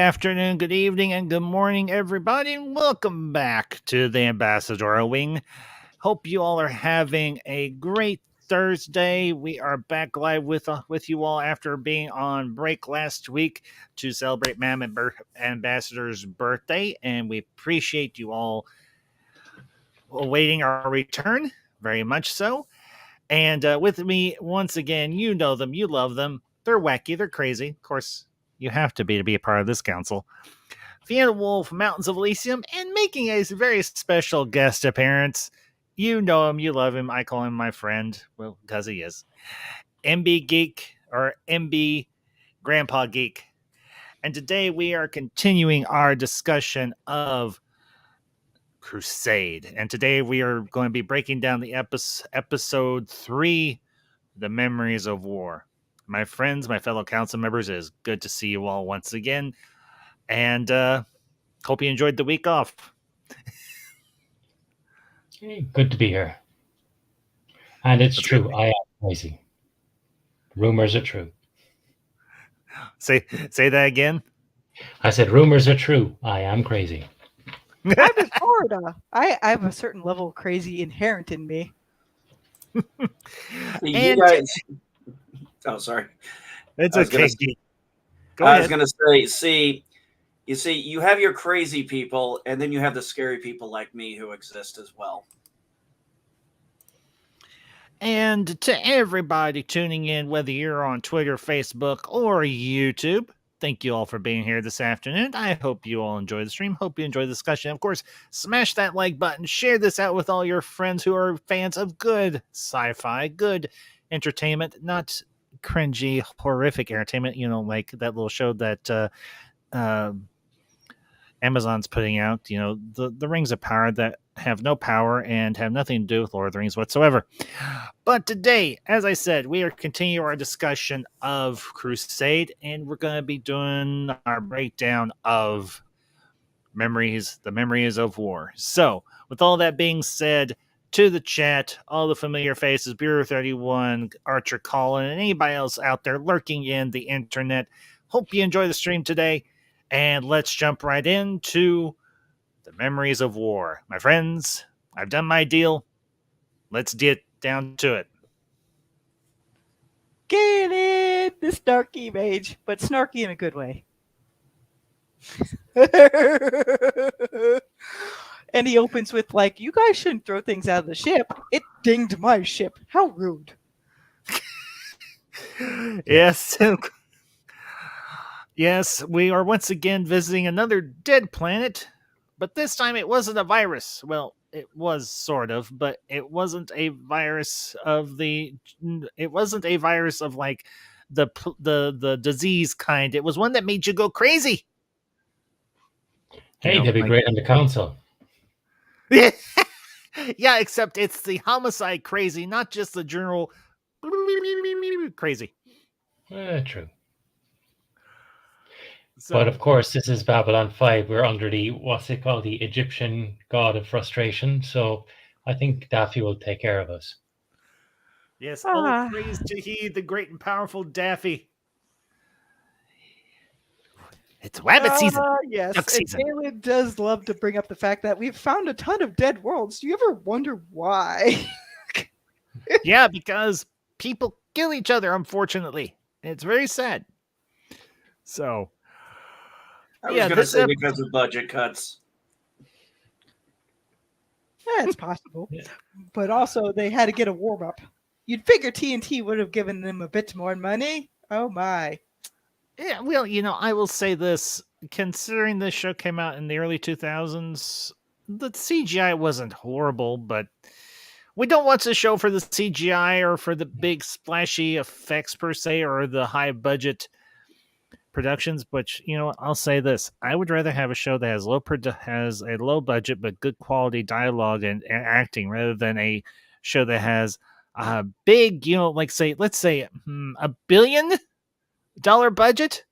afternoon, good evening, and good morning, everybody. And welcome back to the Ambassador Wing. Hope you all are having a great Thursday. We are back live with you all after being on break last week to celebrate Ambassador's birthday, and we appreciate you all awaiting our return, very much so. And with me, once again, you know them, you love them. They're wacky, they're crazy. Of course, you have to be a part of this council. Fiona Wolf, Mountains of Elysium, and making a very special guest appearance. You know him, you love him. I call him my friend, well, because he is. MB Geek, or MB Grandpa Geek. And today we are continuing our discussion of Crusade. And today we are going to be breaking down the episode 3, The Memories of War. My friends, my fellow council members, it is good to see you all once again. And hope you enjoyed the week off. Good to be here. And it's true, good. I am crazy. Rumors are true. Say that again. I said rumors are true. I am crazy. I'm in Florida. I have a certain level of crazy inherent in me. You guys... Oh, sorry. It's okay. I was going to say, you see, you have your crazy people, and then you have the scary people like me who exist as well. And to everybody tuning in, whether you're on Twitter, Facebook, or YouTube, thank you all for being here this afternoon. I hope you all enjoy the stream. Hope you enjoy the discussion. Of course, smash that like button. Share this out with all your friends who are fans of good sci-fi, good entertainment, not cringy, horrific entertainment. You know, like that little show that Amazon's putting out. You know, the Rings of Power that have no power and have nothing to do with Lord of the Rings whatsoever. But today, as I said, we are continuing our discussion of Crusade, and we're going to be doing our breakdown of the memories of war. So, with all that being said, to the chat, all the familiar faces, Bureau 31, Archer Colin, and anybody else out there lurking in the internet, hope you enjoy the stream today, and let's jump right into the memories of war. My friends, I've done my deal. Let's get down to it. Get it! The snarky mage, but snarky in a good way. And he opens with, like, you guys shouldn't throw things out of the ship. It dinged my ship. How rude. Yes. Yes, we are once again visiting another dead planet. But this time it wasn't a virus. Well, it was sort of, but it wasn't a virus of like the disease kind. It was one that made you go crazy. Hey, that'd be great on the council. Yeah, except it's the homicide crazy, not just the general crazy. True. So, but of course, this is Babylon 5. We're under the, what's it called, the Egyptian god of frustration. So I think Daffy will take care of us. Yes, all praise to he, the great and powerful Daffy. It's rabbit season. Yes, Duck season. Galen does love to bring up the fact that we've found a ton of dead worlds. Do you ever wonder why? Yeah, because people kill each other, unfortunately. It's very sad. So... I was going to say because of budget cuts. Yeah, it's possible. But also, they had to get a warm-up. You'd figure TNT would have given them a bit more money. Oh, my. Yeah, well, you know, I will say this. Considering this show came out in the early 2000s, the CGI wasn't horrible, but we don't watch the show for the CGI or for the big splashy effects, per se, or the high-budget productions, but you know, I'll say this: I would rather have a show that has a low budget but good quality dialogue and acting, rather than a show that has a big, you know, like let's say $1 billion budget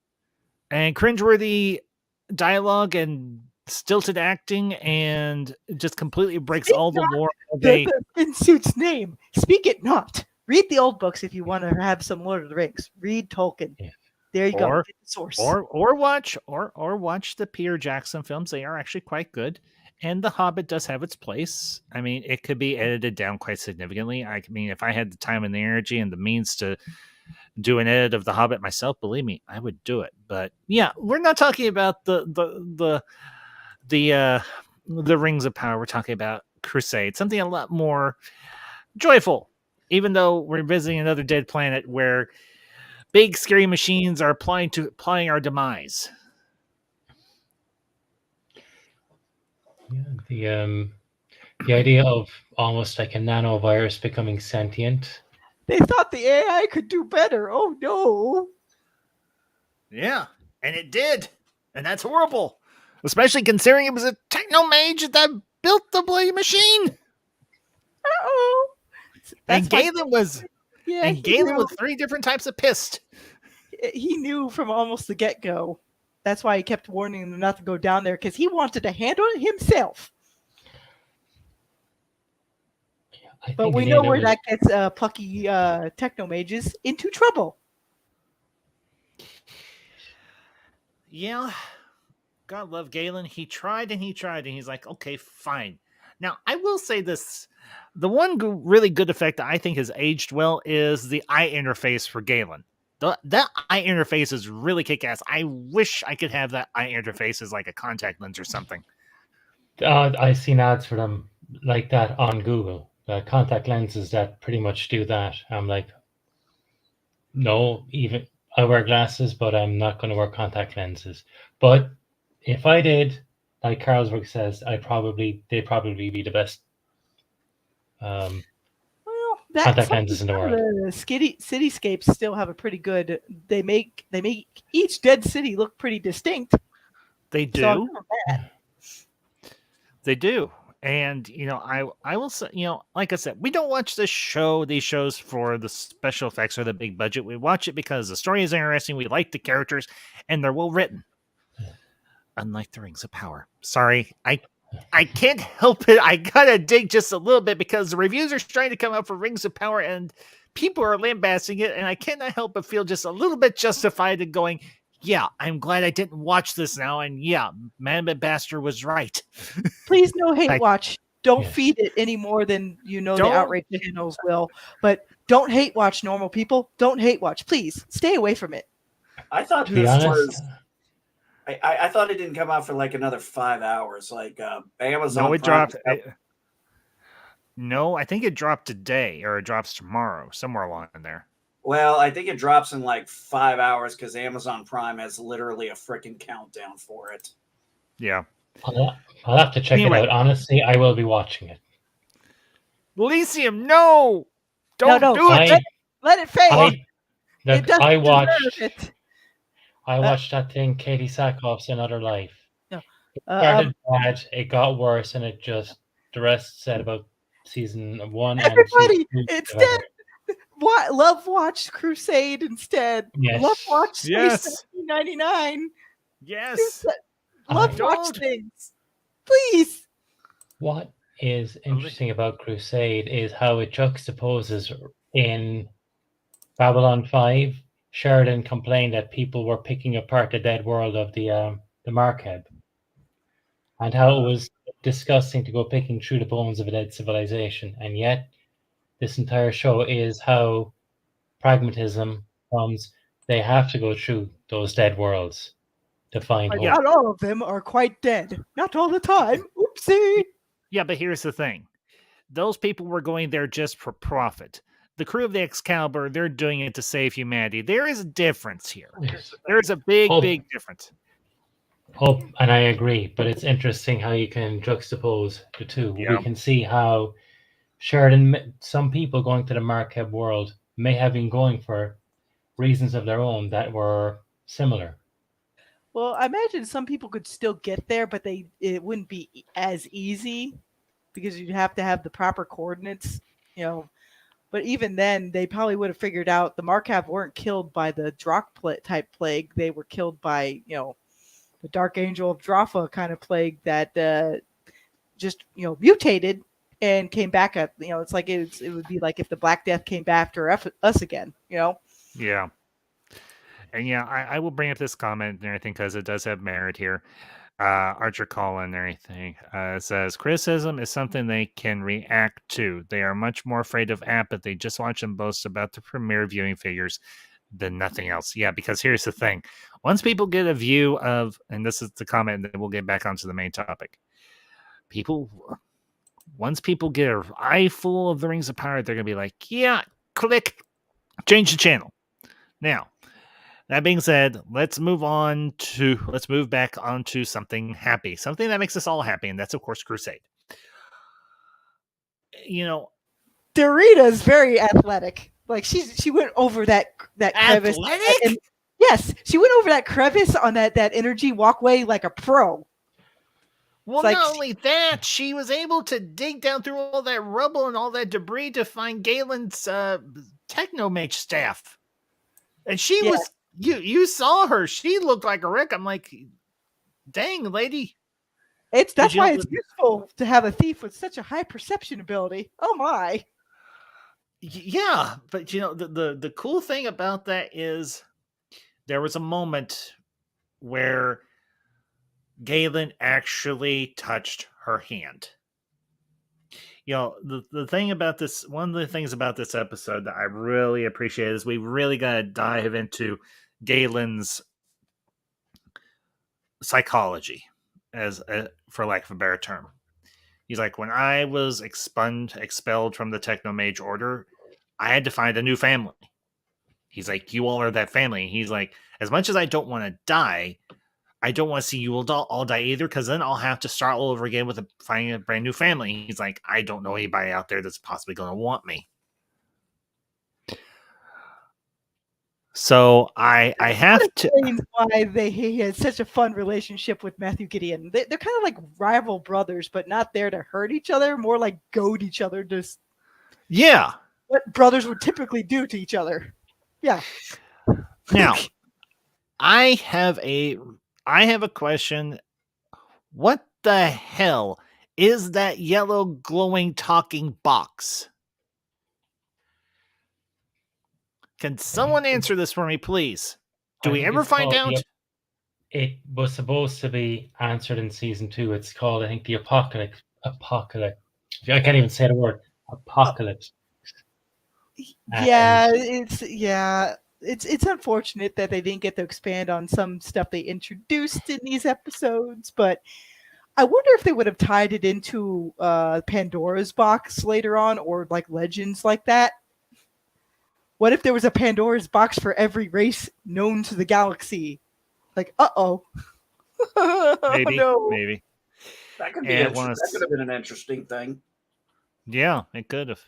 and cringeworthy dialogue and stilted acting and just completely breaks all the lore of the suit's name. Speak it not. Read the old books if you want to have some Lord of the Rings. Read Tolkien. Yeah. There you go. Get the source. Or watch the Peter Jackson films. They are actually quite good. And The Hobbit does have its place. I mean, it could be edited down quite significantly. I mean, if I had the time and the energy and the means to do an edit of The Hobbit myself, believe me, I would do it. But yeah, we're not talking about the Rings of Power. We're talking about Crusade, something a lot more joyful. Even though we're visiting another dead planet where big scary machines are plotting our demise. Yeah, the idea of almost like a nanovirus becoming sentient. They thought the AI could do better. Oh no. Yeah, and it did. And that's horrible. Especially considering it was a techno-mage that built the bloody machine. Uh-oh. And Galen was knew. with 3 different types of pissed. He knew from almost the get-go. That's why he kept warning them not to go down there, because he wanted to handle it himself. But we know where that gets plucky techno-mages into trouble. Yeah. God love Galen. He tried and he's like, okay, fine. Now, I will say this. The one really good effect that I think has aged well is the eye interface for Galen. That eye interface is really kick-ass. I wish I could have that eye interface as like a contact lens or something. I've seen ads for them like that on Google. Contact lenses that pretty much do that. I'm like, no, even I wear glasses, but I'm not going to wear contact lenses. But if I did, like Carlsberg says, they'd probably be the best contact lenses in the world. The cityscapes still have a pretty good. They make each dead city look pretty distinct. They do. They do. And, I will say, like I said, we don't watch these shows for the special effects or the big budget. We watch it because the story is interesting. We like the characters and they're well written. Unlike the Rings of Power. Sorry, I can't help it. I gotta dig just a little bit because the reviews are starting to come out for Rings of Power and people are lambasting it. And I cannot help but feel just a little bit justified in going, yeah, I'm glad I didn't watch this now. And yeah, Man Bastard was right. Please no hate watch. Don't feed it any more than the outrage channels will. But don't hate watch, normal people. Don't hate watch. Please stay away from it. I thought this was. I thought it didn't come out for like another 5 hours. Like Amazon. No, it dropped. No, I think it dropped today or it drops tomorrow, somewhere along in there. Well, I think it drops in like 5 hours because Amazon Prime has literally a freaking countdown for it. Yeah. I'll have to check it out. Honestly, I will be watching it. Elysium, no! Don't do it! Let it fade! I watched that thing, Katie Sackhoff's Another Life. No. It started bad, it got worse, and the rest said about season 1 Everybody, instead, love watch Crusade instead. Yes. Love watch Space 1999. Yes. Love watch things. Please. What is interesting about Crusade is how it juxtaposes in Babylon 5. Sheridan complained that people were picking apart the dead world of the Markeb, and how it was disgusting to go picking through the bones of a dead civilization. And yet, this entire show is how pragmatism comes. They have to go through those dead worlds to find hope. Not all of them are quite dead. Not all the time. Oopsie. Yeah, but here's the thing. Those people were going there just for profit. The crew of the Excalibur, they're doing it to save humanity. There is a difference here. There's a big difference. Oh, and I agree, but it's interesting how you can juxtapose the two. Yeah. We can see how Sheridan, some people going to the Markeb world may have been going for reasons of their own that were similar. Well, I imagine some people could still get there, but it wouldn't be as easy because you'd have to have the proper coordinates, But even then, they probably would have figured out the Markab weren't killed by the Drak type plague. They were killed by, the Dark Angel of Drawfa kind of plague that just, mutated and came back at, it's like it would be like if the Black Death came back after us again, Yeah. And yeah, I will bring up this comment and everything because it does have merit here. Archer Collin and everything says criticism is something they can react to. They are much more afraid of apathy. Just watch them boast about the premiere viewing figures than nothing else. Yeah, because here's the thing. Once people get a view of, and this is the comment, and then we'll get back onto the main topic. Once people get an eye full of the Rings of Power, they're going to be like, yeah, click, change the channel. Now, that being said, let's move back onto something happy, something that makes us all happy, and that's of course Crusade. Dorita is very athletic. Like she went over that crevice. Athletic? Yes, she went over that crevice on that energy walkway like a pro. Well, not only that, she was able to dig down through all that rubble and all that debris to find Galen's technomage staff. And she was, you saw her. She looked like a wreck. I'm like, dang, lady. That's why it's useful to have a thief with such a high perception ability. Oh my. Yeah, but the cool thing about that is there was a moment where Galen actually touched her hand. The thing about this, one of the things about this episode that I really appreciate is we really got to dive into Galen's psychology, for lack of a better term. He's like, when I was expelled from the Technomage Order, I had to find a new family. He's like, you all are that family. He's like, as much as I don't want to die, I don't want to see you all die either, because then I'll have to start all over again with finding a brand new family. He's like, I don't know anybody out there that's possibly going to want me. So I have to. Why he had such a fun relationship with Matthew Gideon. They're kind of like rival brothers, but not there to hurt each other, more like goad each other. Just what brothers would typically do to each other. Yeah. Now, I have a question. What the hell is that yellow glowing talking box? Can someone answer this for me, please? Do we ever find out? It was supposed to be answered in season 2. It's called, I think, the Apocalypse. I can't even say the word. Apocalypse. It's unfortunate that they didn't get to expand on some stuff they introduced in these episodes, but I wonder if they would have tied it into Pandora's box later on, or like legends like that. What if there was a Pandora's box for every race known to the galaxy? Like, maybe, no. Maybe. That could be that could have been an interesting thing. Yeah, it could have.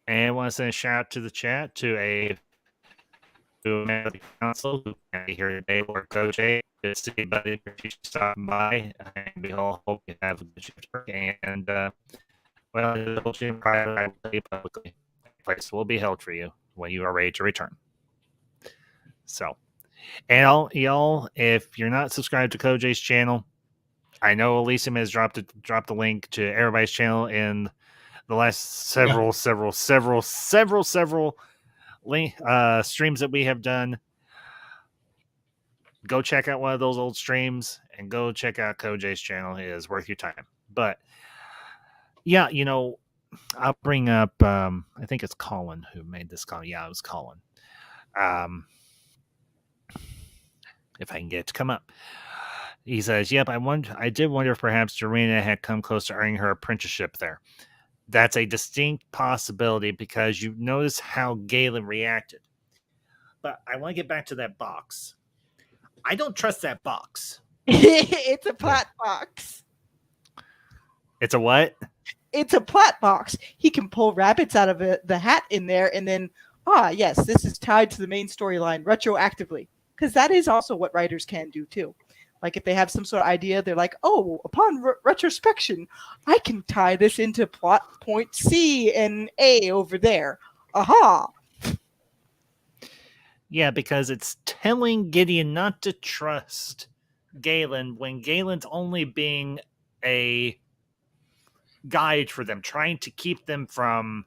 And I want to send a shout out to the chat to a member of the council who can't be here today, or Coach A. Just to be buddy if you stop by, and we all hope you have a good shift. And the whole gym private, I will tell you publicly, place will be held for you when you are ready to return. So, and y'all, if you're not subscribed to Coach A's channel, I know Elysium has dropped the link to everybody's channel in the last several streams that we have done. Go check out one of those old streams and go check out Koj's channel. It is worth your time. But yeah, I'll bring up I think it's Colin who made this comment. Yeah, it was Colin. If I can get it to come up. He says, yep, I did wonder if perhaps Dorina had come close to earning her apprenticeship there. That's a distinct possibility, because you notice how Galen reacted. But I want to get back to that box. I don't trust that box. It's a plat box. It's a what? It's a plat box. He can pull rabbits out of the hat in there, and then, yes, this is tied to the main storyline retroactively. Because that is also what writers can do, too. Like, if they have some sort of idea, they're like, upon retrospection, I can tie this into plot point C and A over there. Aha! Yeah, because it's telling Gideon not to trust Galen when Galen's only being a guide for them, trying to keep them from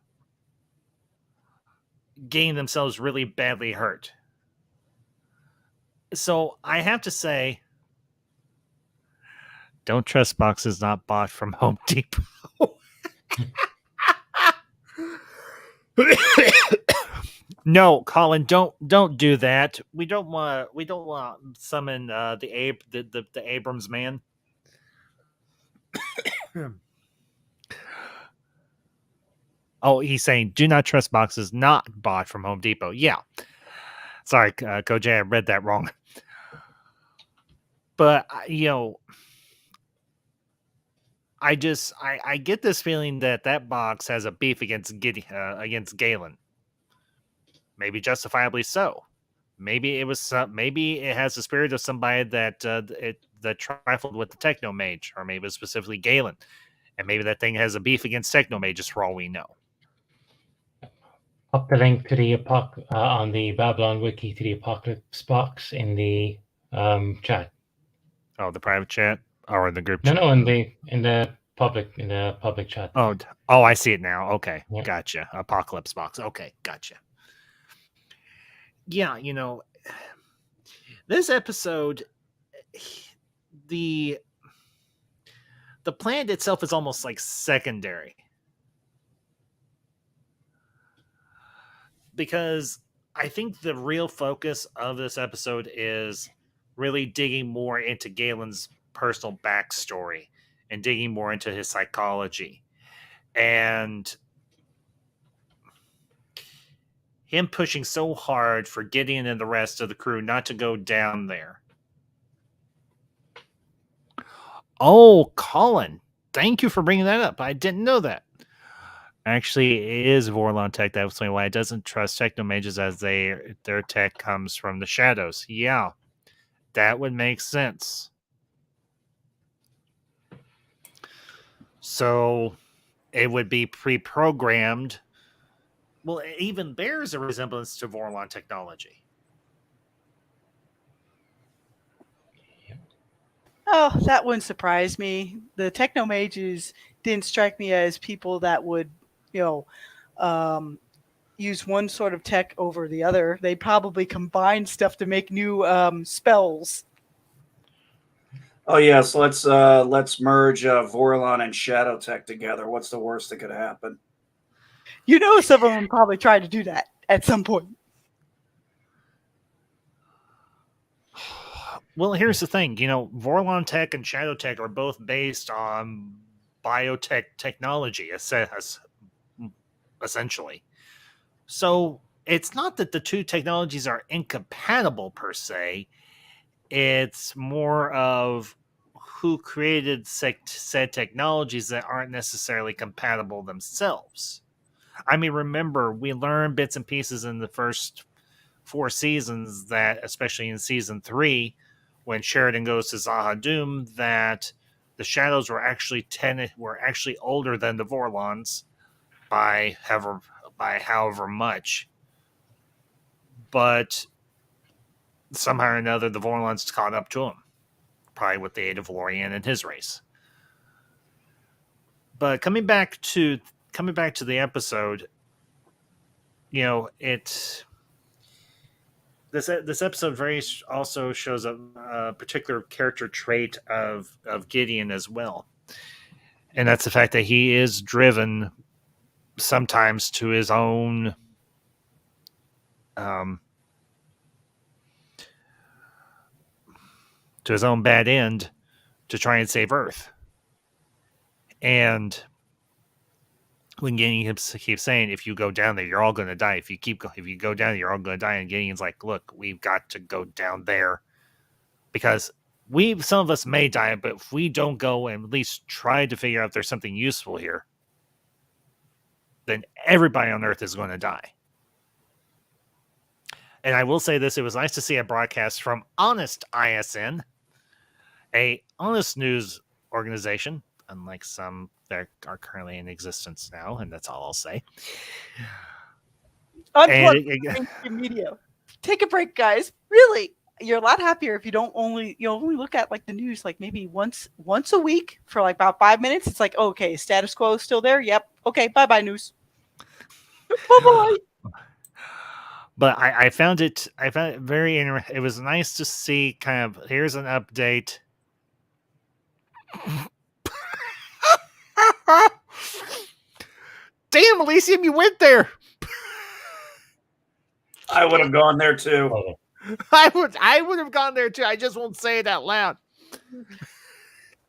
getting themselves really badly hurt. So I have to say, don't trust boxes not bought from Home Depot. No, Colin, don't do that. We don't want to summon the Abrams man. Oh, he's saying do not trust boxes not bought from Home Depot. Yeah. Sorry, Coach, I read that wrong. But I get this feeling that box has a beef against Galen. Maybe justifiably so. Maybe maybe it has the spirit of somebody that trifled with the Techno Mage, or maybe specifically Galen, and maybe that thing has a beef against Techno Mages for all we know. Up the link to the on the Babylon wiki to the Apocalypse box in the chat. Oh, the private chat or the group chat? No, in the public chat. Oh, I see it now. Okay, yeah. Gotcha. Apocalypse box. Okay, gotcha. Yeah, this episode, the planet itself is almost like secondary. Because I think the real focus of this episode is really digging more into Galen's personal backstory and digging more into his psychology. And him pushing so hard for Gideon and the rest of the crew not to go down there. Oh, Colin, thank you for bringing that up. I didn't know that. Actually, it is Vorlon tech. That was why it doesn't trust Techno Mages, as their tech comes from the shadows. Yeah, that would make sense. So it would be pre-programmed. Well, it even bears a resemblance to Vorlon technology. Oh, that wouldn't surprise me. The Techno Mages didn't strike me as people that would, use one sort of tech over the other. They probably combine stuff to make new spells. Oh yes, let's merge Vorlon and Shadow Tech together. What's the worst that could happen? Some of them probably tried to do that at some point. Well, here's the thing. Vorlon Tech and Shadow Tech are both based on biotech technology, essentially. So it's not that the two technologies are incompatible per se. It's more of who created said technologies that aren't necessarily compatible themselves. I mean, remember, we learned bits and pieces in the first 4 seasons that, especially in season 3, when Sheridan goes to Zahadum, that the Shadows were actually older than the Vorlons by however much. But somehow or another, the Vorlons caught up to him, probably with the aid of Lorien and his race. But coming back to the episode, this episode also shows a particular character trait of Gideon as well, and that's the fact that he is driven sometimes to his own bad end to try and save Earth. And when Gideon keeps saying, if you go down there, you're all going to die. If you go down there, you're all going to die. And Gideon's like, look, we've got to go down there because some of us may die, but if we don't go and at least try to figure out if there's something useful here, then everybody on Earth is going to die. And I will say this, it was nice to see a broadcast from Honest ISN, a honest news organization, unlike some that are currently in existence now, and that's all I'll say. Unplug media. Take a break, guys. Really, you're a lot happier if you don't only look at like the news like maybe once a week for like about 5 minutes. It's like, okay, status quo is still there. Yep. Okay, bye news. Bye. But I found it very interesting. It was nice to see kind of, here's an update. Damn, Elysium, you went there. I would have gone there too. I would have gone there too. I just won't say it out loud.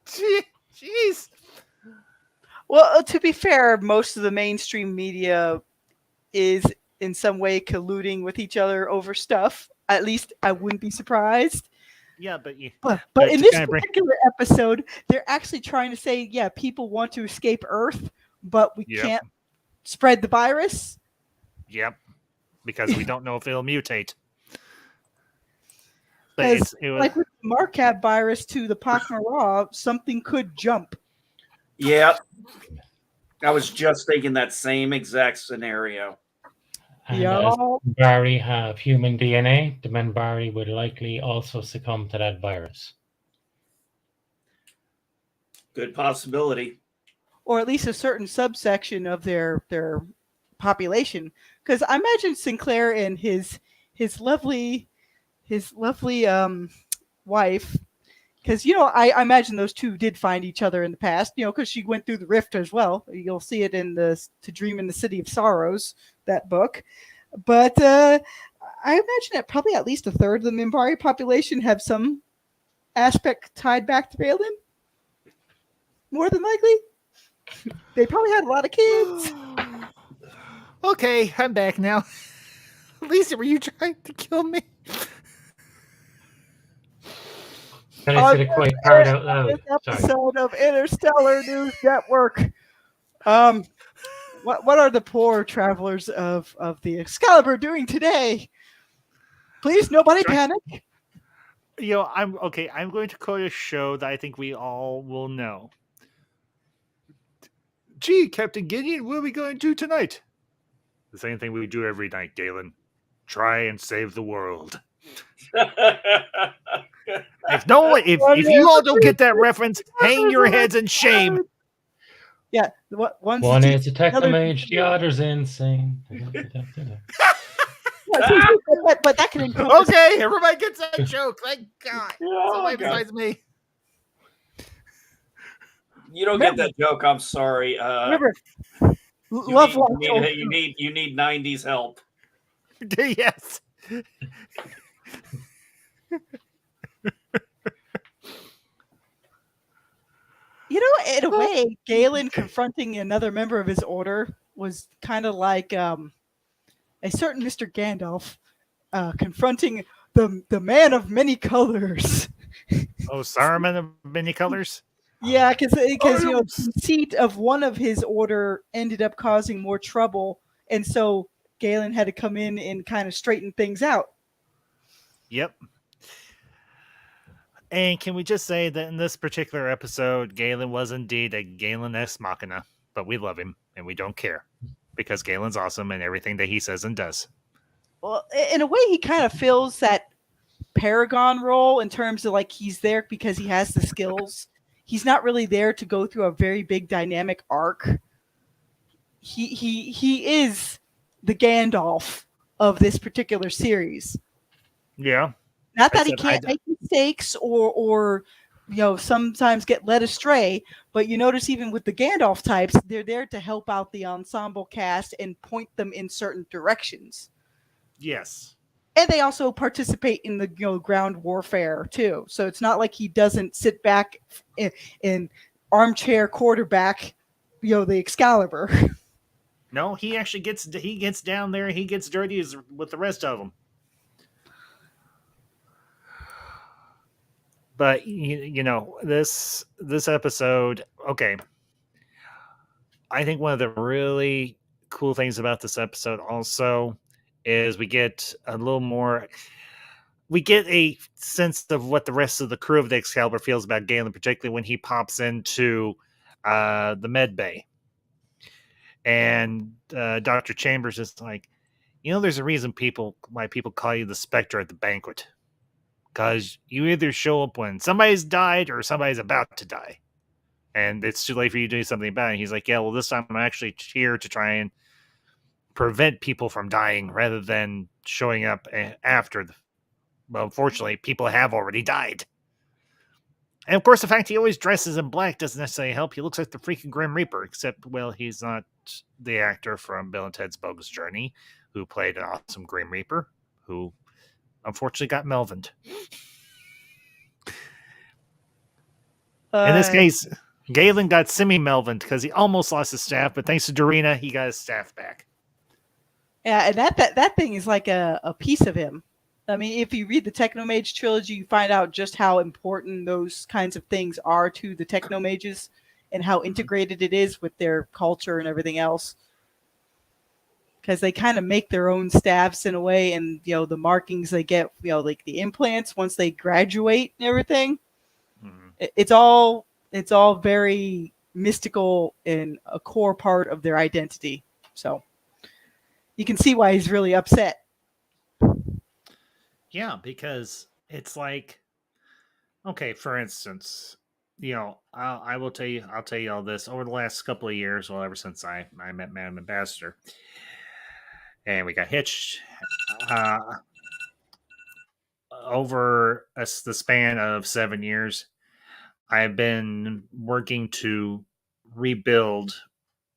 Jeez. Well, to be fair, most of the mainstream media is in some way colluding with each other over stuff. At least I wouldn't be surprised. Yeah, but in this particular episode, they're actually trying to say, yeah, people want to escape Earth, but we can't spread the virus. Yep, because we don't know if it'll mutate. But it was like with the Markab virus to the Pakmara, something could jump. Yeah, I was just thinking that same exact scenario. And as Minbari have human DNA, the Minbari would likely also succumb to that virus. Good possibility. Or at least a certain subsection of their population. Because I imagine Sinclair and his lovely wife, because I imagine those two did find each other in the past, because she went through the rift as well. You'll see it in To Dream in the City of Sorrows, that book. But I imagine that probably at least a third of the Minbari population have some aspect tied back to Valen. More than likely. They probably had a lot of kids. Okay, I'm back now. Lisa, were you trying to kill me? Can I say the quiet part out loud? This episode of Interstellar News Network. What are the poor travelers of the Excalibur doing today? Please, nobody panic. I'm going to quote a show that I think we all will know. Gee, Captain Gideon, what are we going to do tonight? The same thing we do every night, Galen. Try and save the world. If you all don't get that reference, hang your heads in shame. Yeah, one is a technomage, the other's insane. but that can encompass. Okay, everybody gets that joke. Thank God. Somebody besides me. You don't get that joke. I'm sorry. Remember, you need 90s help. Yes. In a way, Galen confronting another member of his order was kind of like a certain Mr. Gandalf confronting the man of many colors. Oh, Saruman of many colors? Yeah, because the conceit of one of his order ended up causing more trouble, and so Galen had to come in and kind of straighten things out. Yep. And can we just say that in this particular episode, Galen was indeed a Galen ex machina, but we love him and we don't care because Galen's awesome and everything that he says and does. Well, in a way, he kind of fills that Paragon role in terms of like he's there because he has the skills. He's not really there to go through a very big dynamic arc. He is the Gandalf of this particular series. Yeah. Not that he can't make mistakes or sometimes get led astray, but you notice even with the Gandalf types, they're there to help out the ensemble cast and point them in certain directions. Yes. And they also participate in the ground warfare too. So it's not like he doesn't sit back in armchair quarterback, the Excalibur. No, he actually gets down there. He gets dirty with the rest of them. But this episode, okay. I think one of the really cool things about this episode also is we get a little more. We get a sense of what the rest of the crew of the Excalibur feels about Galen, particularly when he pops into the med bay. And Dr. Chambers is like, there's a reason why people call you the Spectre at the banquet. Because you either show up when somebody's died or somebody's about to die. And it's too late for you to do something about it. And he's like, yeah, well, this time I'm actually here to try and prevent people from dying rather than showing up after. Well, unfortunately, people have already died. And of course, the fact he always dresses in black doesn't necessarily help. He looks like the freaking Grim Reaper, except, well, he's not the actor from Bill and Ted's Bogus Journey who played an awesome Grim Reaper, who unfortunately got Melvined. In this case, Galen got semi-Melvined because he almost lost his staff, but thanks to Dorina, he got his staff back. Yeah, and that thing is like a piece of him. I mean, if you read the Technomage trilogy, you find out just how important those kinds of things are to the Technomages and how integrated it is with their culture and everything else. Because they kind of make their own staffs in a way, and the markings they get, like the implants once they graduate and everything. Mm-hmm. It's all very mystical and a core part of their identity. So you can see why he's really upset. Yeah, because it's like, okay, for instance, I'll tell you all this over the last couple of years, well, ever since I met Madam Ambassador, and we got hitched over the span of 7 years. I've been working to rebuild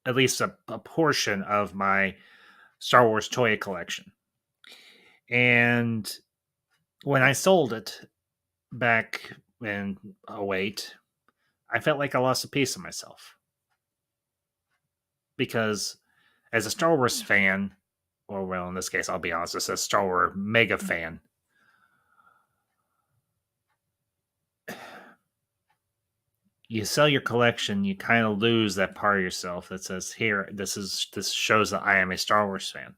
at least a portion of my Star Wars toy collection. And when I sold it back in 2008, I felt like I lost a piece of myself. Because as a Star Wars fan, or well, in this case, I'll be honest, as a Star Wars mega fan, you sell your collection, you kind of lose that part of yourself that says, here, this shows that I am a Star Wars fan.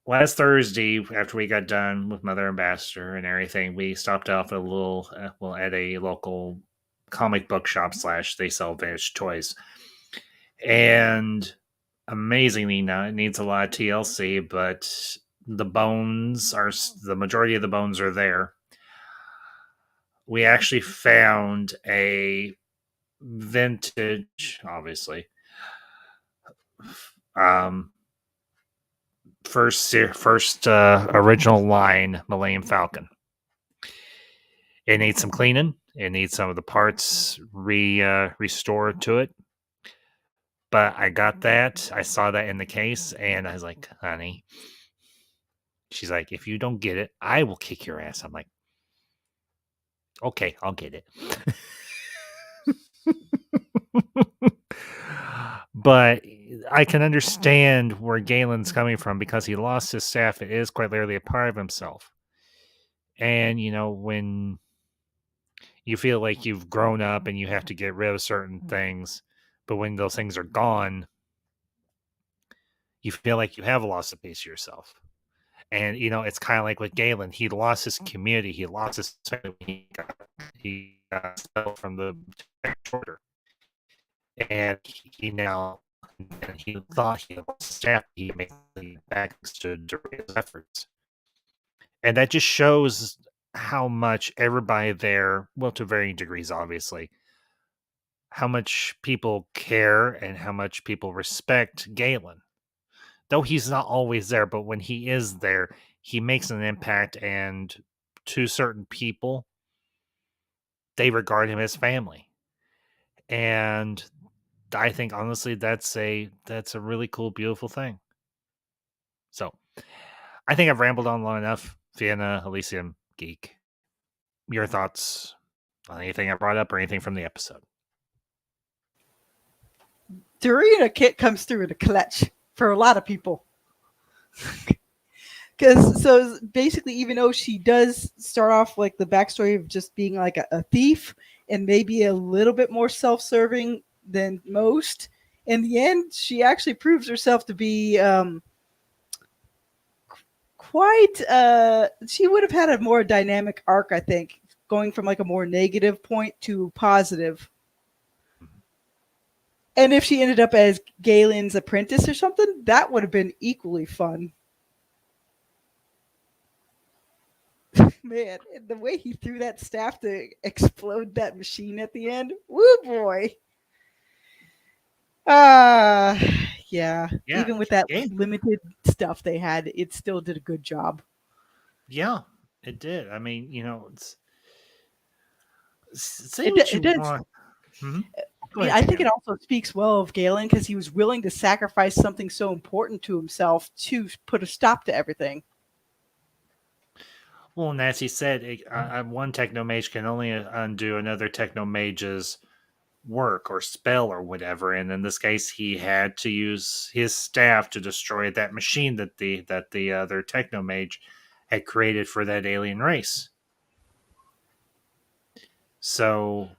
Last Thursday, after we got done with Mother Ambassador and everything, we stopped off at a local comic book shop / they sell vintage toys. And amazingly, now it needs a lot of TLC, but the majority of the bones are there. We actually found a vintage, obviously, first original line Millennium Falcon. It needs some cleaning. It needs some of the parts restored to it. But I got that. I saw that in the case, and I was like, honey. She's like, if you don't get it, I will kick your ass. I'm like, okay, I'll get it. But I can understand where Galen's coming from because he lost his staff. It is quite literally a part of himself. And, when you feel like you've grown up and you have to get rid of certain things, but when those things are gone, you feel like you have lost a piece of yourself. And, it's kind of like with Galen. He lost his community. He lost his family. He got expelled from the order. And he thought he lost his staff. He made the back to his efforts. And that just shows how much everybody there, well, to varying degrees, obviously, how much people care and how much people respect Galen. Though he's not always there, but when he is there, he makes an impact, and to certain people, they regard him as family. And I think, honestly, that's a really cool, beautiful thing. So, I think I've rambled on long enough. Vienna, Elysium, Geek. Your thoughts on anything I brought up or anything from the episode? Dorina Kit comes through in a clutch for a lot of people. So basically, even though she does start off like the backstory of just being like a thief and maybe a little bit more self-serving than most, in the end, she actually proves herself to be quite. She would have had a more dynamic arc, I think, going from like a more negative point to positive. And if she ended up as Galen's apprentice or something, that would have been equally fun. Man, the way he threw that staff to explode that machine at the end, woo boy. Yeah. Yeah, Even with that yeah, limited stuff they had, it still did a good job. yeah, it did. I mean, say It what it you does. want. Mhm. I Go mean, ahead, I think it Fiona. also speaks well of Galen because he was willing to sacrifice something so important to himself to put a stop to everything. Well, and as he said, one technomage can only undo another technomage's work or spell or whatever. And in this case, he had to use his staff to destroy that machine that the other technomage had created for that alien race. So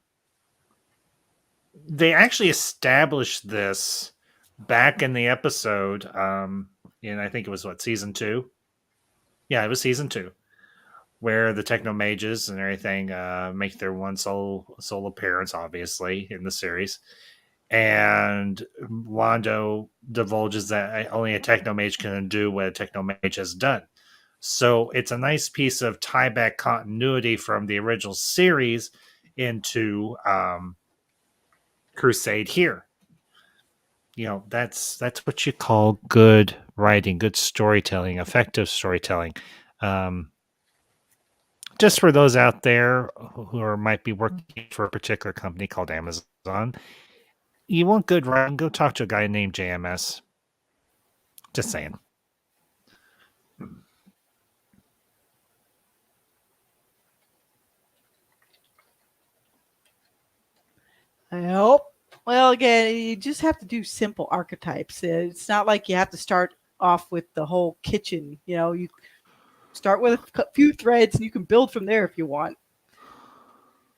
they actually established this back in the episode. And I think it was season 2. Yeah, it was season 2, where the techno mages and everything make their one sole appearance, obviously, in the series. And Wando divulges that only a techno mage can do what a techno mage has done. So it's a nice piece of tie back continuity from the original series into Crusade here. That's what you call good writing, good storytelling, effective storytelling. Um, just for those out there might be working for a particular company called Amazon, you want good writing, go talk to a guy named JMS. Just saying. I hope. Well, again, you just have to do simple archetypes. It's not like you have to start off with the whole kitchen. You start with a few threads and you can build from there if you want.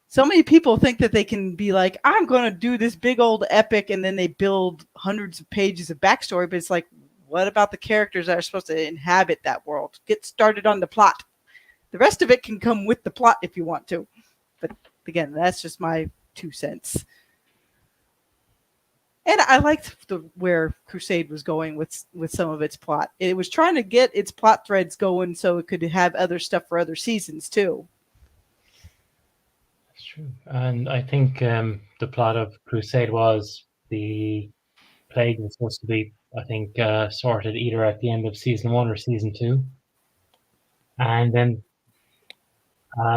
So many people think that they can be like, I'm going to do this big old epic, and then they build hundreds of pages of backstory. But it's like, what about the characters that are supposed to inhabit that world? Get started on the plot. The rest of it can come with the plot if you want to. But again, that's just my 2 cents. And I liked where Crusade was going with some of its plot. It was trying to get its plot threads going so it could have other stuff for other seasons too. That's true. And I think the plot of Crusade was the plague was supposed to be, I think, sorted either at the end of season 1 or season 2. And then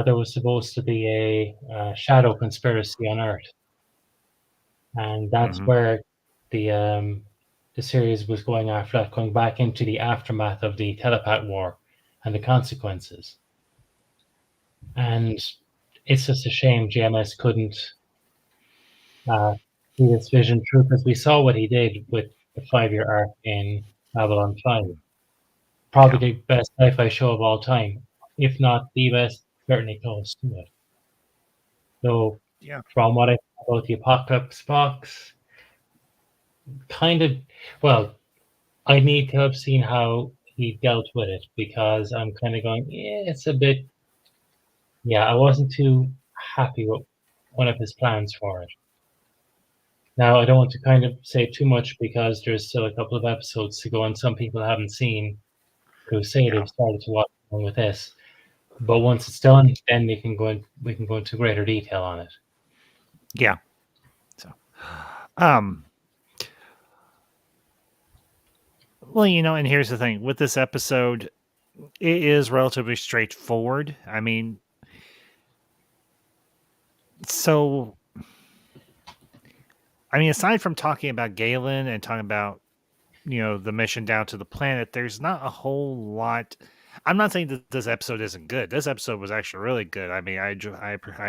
there was supposed to be a shadow conspiracy on Earth. And that's where the series was going after that, going back into the aftermath of the telepath war and the consequences. And it's just a shame JMS couldn't see this vision through, because we saw what he did with the 5-year arc in Babylon 5. Probably the best sci-fi show of all time, if not the best, certainly close to it. So, from what I know about the Apocalypse box, kind of, well, I need to have seen how he dealt with it, because I'm kind of going, it's a bit, I wasn't too happy with one of his plans for it. Now, I don't want to kind of say too much because there's still a couple of episodes to go, and some people haven't seen Crusade have started to watch along with this. But once it's done, then we can go into greater detail on it. Yeah. So, well, and here's the thing with this episode, it is relatively straightforward. I mean, aside from talking about Galen and talking about, the mission down to the planet, there's not a whole lot. I'm not saying that this episode isn't good. This episode was actually really good. I mean, I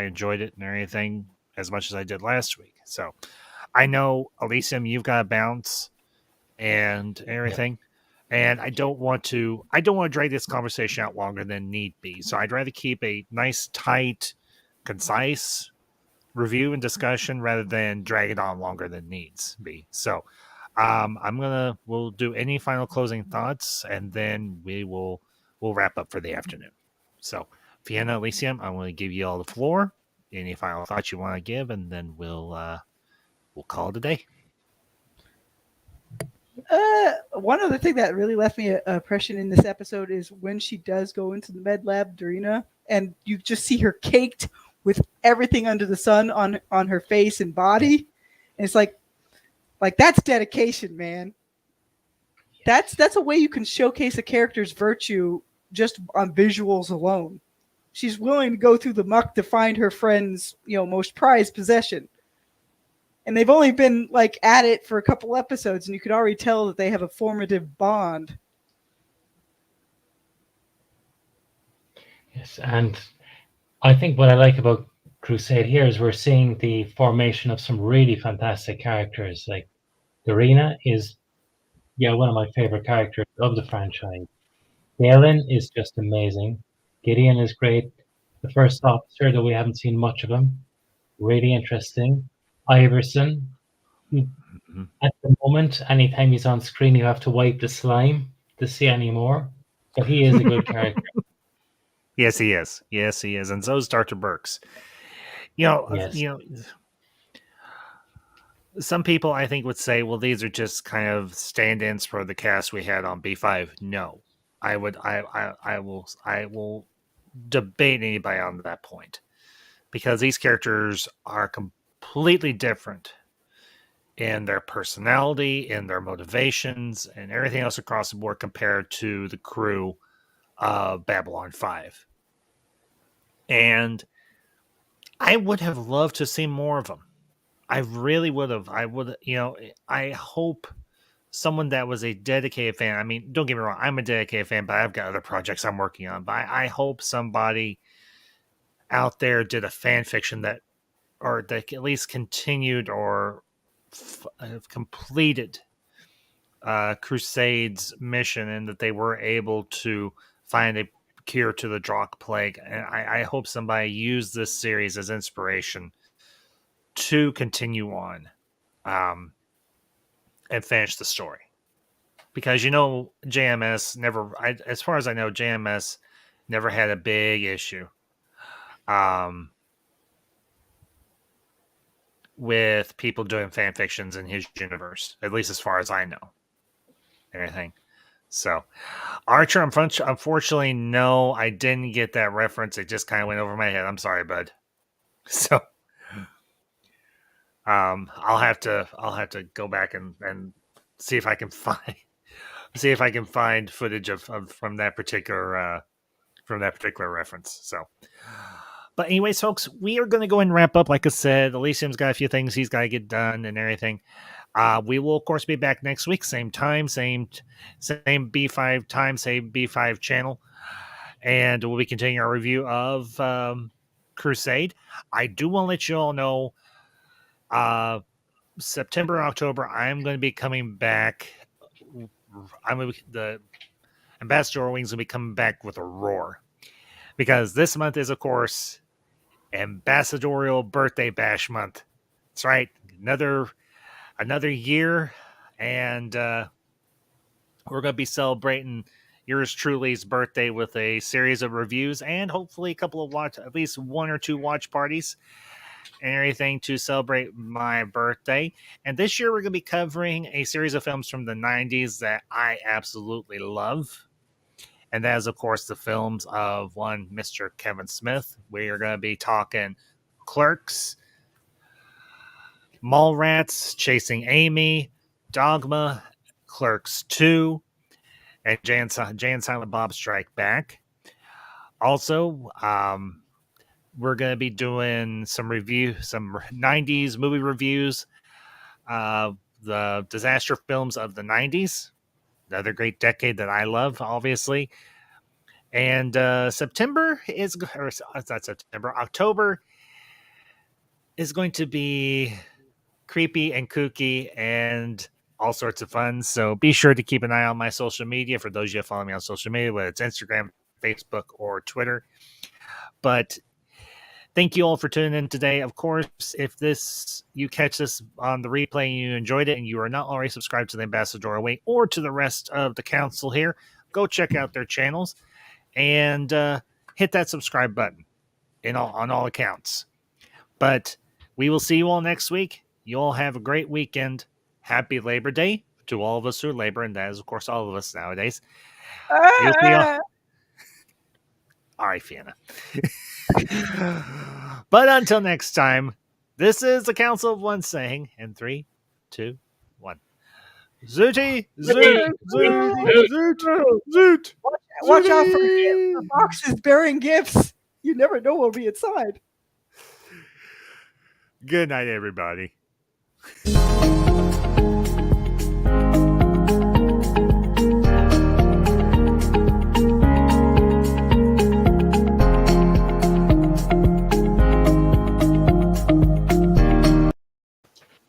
enjoyed it and everything as much as I did last week. So I know, Elysium, you've got to bounce and everything. And I don't want to drag this conversation out longer than need be. So I'd rather keep a nice, tight, concise review and discussion rather than drag it on longer than needs be. So we'll do any final closing thoughts, and then we'll wrap up for the afternoon. So Fiona, Elysium, I want to give you all the floor. Any final thoughts you want to give, and then we'll call it a day. One other thing that really left me an impression in this episode is when she does go into the med lab, Dorina, and you just see her caked with everything under the sun on her face and body. And it's like, Like, that's dedication, man. That's a way you can showcase a character's virtue just on visuals alone. She's willing to go through the muck to find her friend's, most prized possession. And they've only been like at it for a couple episodes, and you could already tell that they have a formative bond. Yes, and I think what I like about Crusade here is we're seeing the formation of some really fantastic characters. Like Dorina is, one of my favorite characters of the franchise. Galen is just amazing. Gideon is great. The first officer, though we haven't seen much of him, really interesting. Iverson, at the moment, anytime he's on screen, you have to wipe the slime to see any more. But he is a good character. Yes, he is. Yes, he is. And so is Dr. Burks. Yes. Some people I think would say, well, these are just kind of stand-ins for the cast we had on B5. No. I will debate anybody on that point. Because these characters are completely different in their personality, in their motivations, and everything else across the board compared to the crew of Babylon 5. And I would have loved to see more of them. I really would have. I hope someone that was a dedicated fan. I mean, don't get me wrong, I'm a dedicated fan, but I've got other projects I'm working on. But I hope somebody out there did a fan fiction that at least continued or completed Crusade's mission, and that they were able to find a cure to the Drakh plague. And I hope somebody used this series as inspiration to continue on and finish the story. Because, JMS never, as far as I know, JMS never had a big issue with people doing fan fictions in his universe, at least as far as I know. Anything. So, Archer, unfortunately, no, I didn't get that reference. It just kind of went over my head. I'm sorry, bud. So, I'll have to go back and see if I can find footage of from that particular reference. So, but anyways, folks, we are going to go and wrap up. Like I said, Elysium's got a few things he's got to get done and everything. We will, of course, be back next week, same time, same B5 time, same B5 channel, and we'll be continuing our review of Crusade. I do want to let you all know, September, October, I'm going to be coming back. The Ambassador Wings will be coming back with a roar, because this month is, of course, Ambassadorial Birthday Bash month. That's right, another year, and we're going to be celebrating yours truly's birthday with a series of reviews and hopefully a couple of at least one or two watch parties and everything to celebrate my birthday. And this year we're going to be covering a series of films from the 90s that I absolutely love. And that is, of course, the films of one Mr. Kevin Smith. We are going to be talking Clerks, Mallrats, Chasing Amy, Dogma, Clerks 2, and Jay and Silent Bob Strike Back. Also, we're going to be doing some 90s movie reviews, the disaster films of the 90s, another great decade that I love, obviously. And October is going to be creepy and kooky and all sorts of fun. So be sure to keep an eye on my social media for those of you who follow me on social media, whether it's Instagram, Facebook, or Twitter. But thank you all for tuning in today. Of course, if you catch this on the replay and you enjoyed it and you are not already subscribed to the Ambassador Way or to the rest of the council here, go check out their channels and hit that subscribe button on all accounts. But we will see you all next week. You all have a great weekend. Happy Labor Day to all of us who labor, and that is, of course, all of us nowadays. You'll see all right, Fiona. But until next time, this is the Council of One saying, in 3, 2, Zooty, Zoot, zoot. Watch out for boxes bearing gifts. You never know what'll be inside. Good night, everybody.